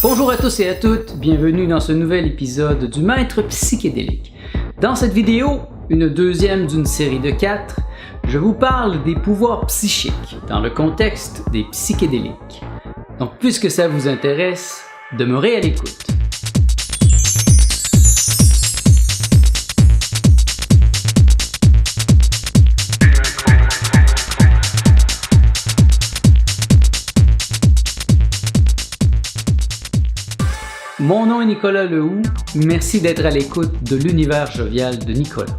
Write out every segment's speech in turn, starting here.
Bonjour à tous et à toutes, bienvenue dans ce nouvel épisode du Maître Psychédélique. Dans cette vidéo, une deuxième d'une série de 4, je vous parle des pouvoirs psychiques dans le contexte des psychédéliques. Donc puisque ça vous intéresse, demeurez à l'écoute. Mon nom est Nicolas Lehoux, merci d'être à l'écoute de l'univers jovial de Nicolas.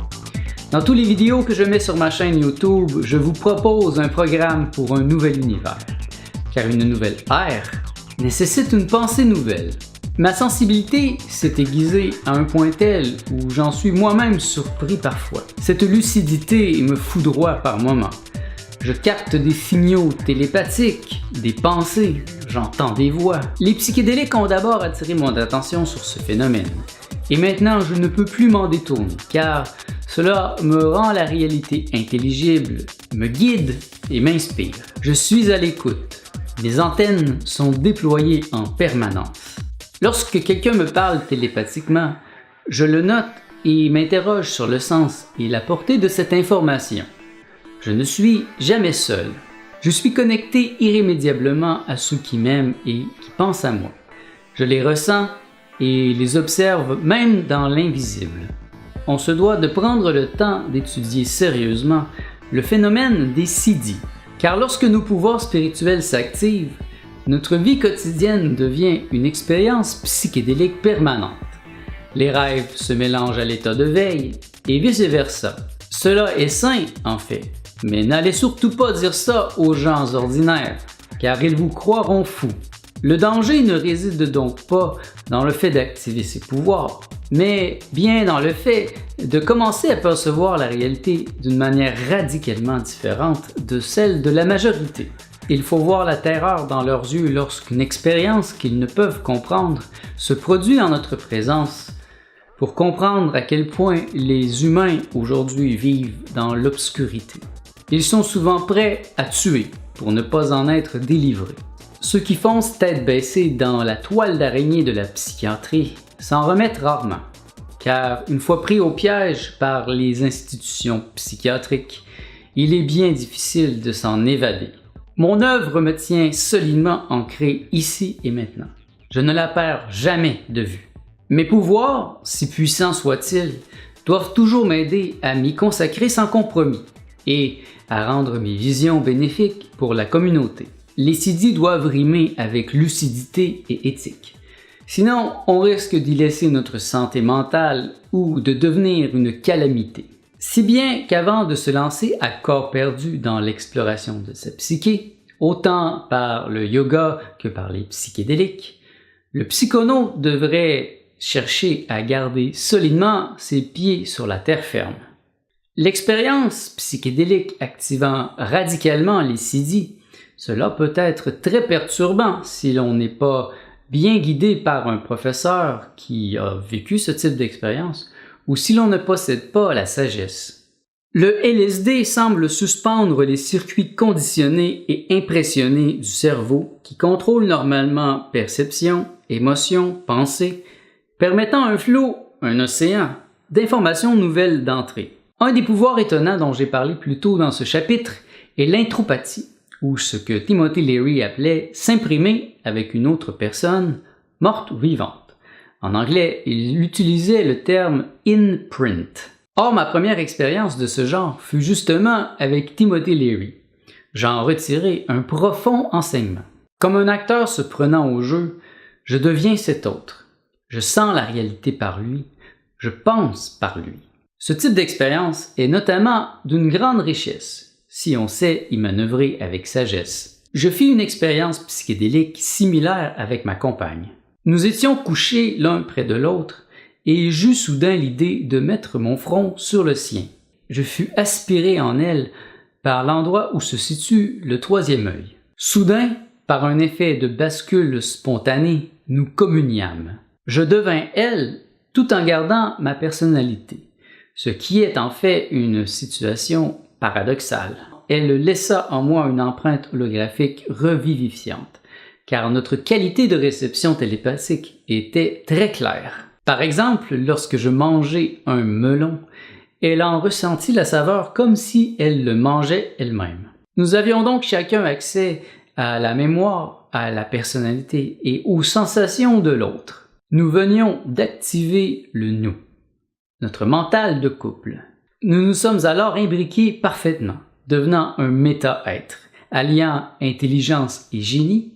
Dans toutes les vidéos que je mets sur ma chaîne YouTube, je vous propose un programme pour un nouvel univers. Car une nouvelle ère nécessite une pensée nouvelle. Ma sensibilité s'est aiguisée à un point tel où j'en suis moi-même surpris parfois. Cette lucidité me foudroie par moments. Je capte des signaux télépathiques, des pensées, j'entends des voix. Les psychédéliques ont d'abord attiré mon attention sur ce phénomène. Et maintenant, je ne peux plus m'en détourner, car cela me rend la réalité intelligible, me guide et m'inspire. Je suis à l'écoute. Mes antennes sont déployées en permanence. Lorsque quelqu'un me parle télépathiquement, je le note et m'interroge sur le sens et la portée de cette information. Je ne suis jamais seul. Je suis connecté irrémédiablement à ceux qui m'aiment et qui pensent à moi. Je les ressens et les observe même dans l'invisible. On se doit de prendre le temps d'étudier sérieusement le phénomène des siddhis, car lorsque nos pouvoirs spirituels s'activent, notre vie quotidienne devient une expérience psychédélique permanente. Les rêves se mélangent à l'état de veille et vice-versa. Cela est sain en fait. Mais n'allez surtout pas dire ça aux gens ordinaires, car ils vous croiront fou. Le danger ne réside donc pas dans le fait d'activer ses pouvoirs, mais bien dans le fait de commencer à percevoir la réalité d'une manière radicalement différente de celle de la majorité. Il faut voir la terreur dans leurs yeux lorsqu'une expérience qu'ils ne peuvent comprendre se produit en notre présence, pour comprendre à quel point les humains aujourd'hui vivent dans l'obscurité. Ils sont souvent prêts à tuer pour ne pas en être délivrés. Ceux qui foncent tête baissée dans la toile d'araignée de la psychiatrie s'en remettent rarement, car une fois pris au piège par les institutions psychiatriques, il est bien difficile de s'en évader. Mon œuvre me tient solidement ancrée ici et maintenant. Je ne la perds jamais de vue. Mes pouvoirs, si puissants soient-ils, doivent toujours m'aider à m'y consacrer sans compromis et à rendre mes visions bénéfiques pour la communauté. Les siddhis doivent rimer avec lucidité et éthique. Sinon, on risque d'y laisser notre santé mentale ou de devenir une calamité. Si bien qu'avant de se lancer à corps perdu dans l'exploration de sa psyché, autant par le yoga que par les psychédéliques, le psychonaute devrait chercher à garder solidement ses pieds sur la terre ferme. L'expérience psychédélique activant radicalement les siddhis, cela peut être très perturbant si l'on n'est pas bien guidé par un professeur qui a vécu ce type d'expérience ou si l'on ne possède pas la sagesse. Le LSD semble suspendre les circuits conditionnés et impressionnés du cerveau qui contrôlent normalement perception, émotion, pensée, permettant un flot, un océan, d'informations nouvelles d'entrée. Un des pouvoirs étonnants dont j'ai parlé plus tôt dans ce chapitre est l'intropathie, ou ce que Timothy Leary appelait s'imprimer avec une autre personne, morte ou vivante. En anglais, il utilisait le terme imprint. Or, ma première expérience de ce genre fut justement avec Timothy Leary. J'en retirai un profond enseignement. Comme un acteur se prenant au jeu, je deviens cet autre. Je sens la réalité par lui, je pense par lui. Ce type d'expérience est notamment d'une grande richesse, si on sait y manœuvrer avec sagesse. Je fis une expérience psychédélique similaire avec ma compagne. Nous étions couchés l'un près de l'autre et j'eus soudain l'idée de mettre mon front sur le sien. Je fus aspiré en elle par l'endroit où se situe le troisième œil. Soudain, par un effet de bascule spontanée, nous communiâmes. Je devins elle tout en gardant ma personnalité. Ce qui est en fait une situation paradoxale. Elle laissa en moi une empreinte holographique revivifiante, car notre qualité de réception télépathique était très claire. Par exemple, lorsque je mangeais un melon, elle en ressentit la saveur comme si elle le mangeait elle-même. Nous avions donc chacun accès à la mémoire, à la personnalité et aux sensations de l'autre. Nous venions d'activer le nous, notre mental de couple. Nous nous sommes alors imbriqués parfaitement, devenant un méta-être, alliant intelligence et génie,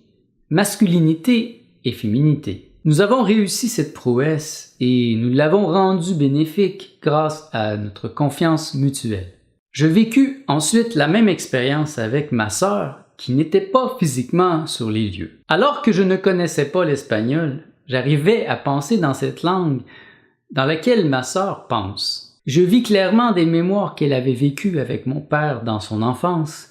masculinité et féminité. Nous avons réussi cette prouesse et nous l'avons rendue bénéfique grâce à notre confiance mutuelle. Je vécus ensuite la même expérience avec ma sœur qui n'était pas physiquement sur les lieux. Alors que je ne connaissais pas l'espagnol, j'arrivais à penser dans cette langue dans laquelle ma sœur pense. Je vis clairement des mémoires qu'elle avait vécues avec mon père dans son enfance,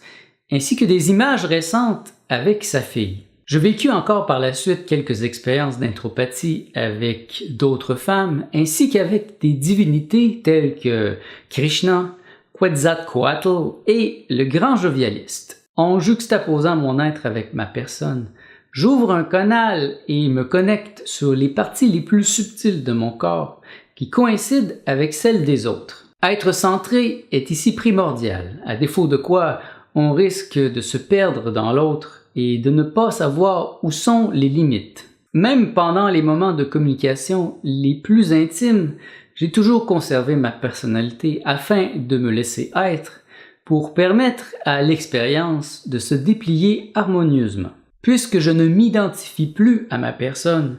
ainsi que des images récentes avec sa fille. Je vécus encore par la suite quelques expériences d'intropathie avec d'autres femmes, ainsi qu'avec des divinités telles que Krishna, Quetzalcoatl et le grand jovialiste. En juxtaposant mon être avec ma personne, j'ouvre un canal et me connecte sur les parties les plus subtiles de mon corps qui coïncident avec celles des autres. Être centré est ici primordial, à défaut de quoi on risque de se perdre dans l'autre et de ne pas savoir où sont les limites. Même pendant les moments de communication les plus intimes, j'ai toujours conservé ma personnalité afin de me laisser être pour permettre à l'expérience de se déplier harmonieusement. Puisque je ne m'identifie plus à ma personne,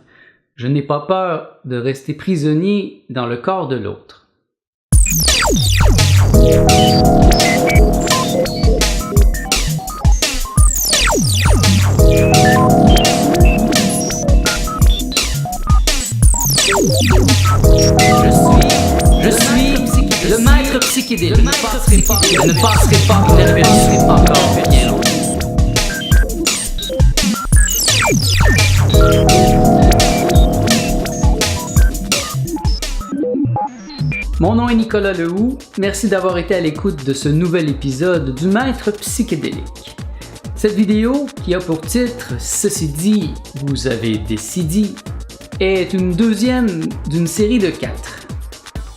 je n'ai pas peur de rester prisonnier dans le corps de l'autre. Je suis le maître psychédélique. Je ne passerai pas inaperçu encore bien longtemps. Mon nom est Nicolas Lehoux, merci d'avoir été à l'écoute de ce nouvel épisode du Maître psychédélique. Cette vidéo, qui a pour titre « Ceci dit, vous avez décidé », est une deuxième d'une série de 4.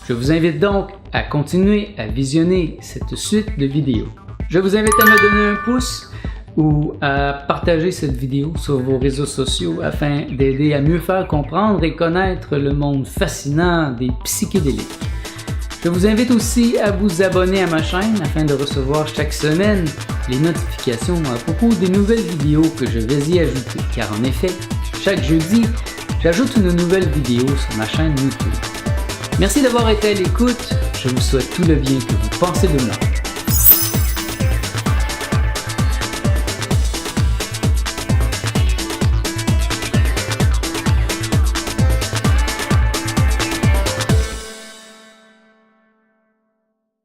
Je vous invite donc à continuer à visionner cette suite de vidéos. Je vous invite à me donner un pouce ou à partager cette vidéo sur vos réseaux sociaux afin d'aider à mieux faire comprendre et connaître le monde fascinant des psychédéliques. Je vous invite aussi à vous abonner à ma chaîne afin de recevoir chaque semaine les notifications à propos des nouvelles vidéos que je vais y ajouter, car en effet, chaque jeudi, j'ajoute une nouvelle vidéo sur ma chaîne YouTube. Merci d'avoir été à l'écoute, je vous souhaite tout le bien que vous pensez de moi.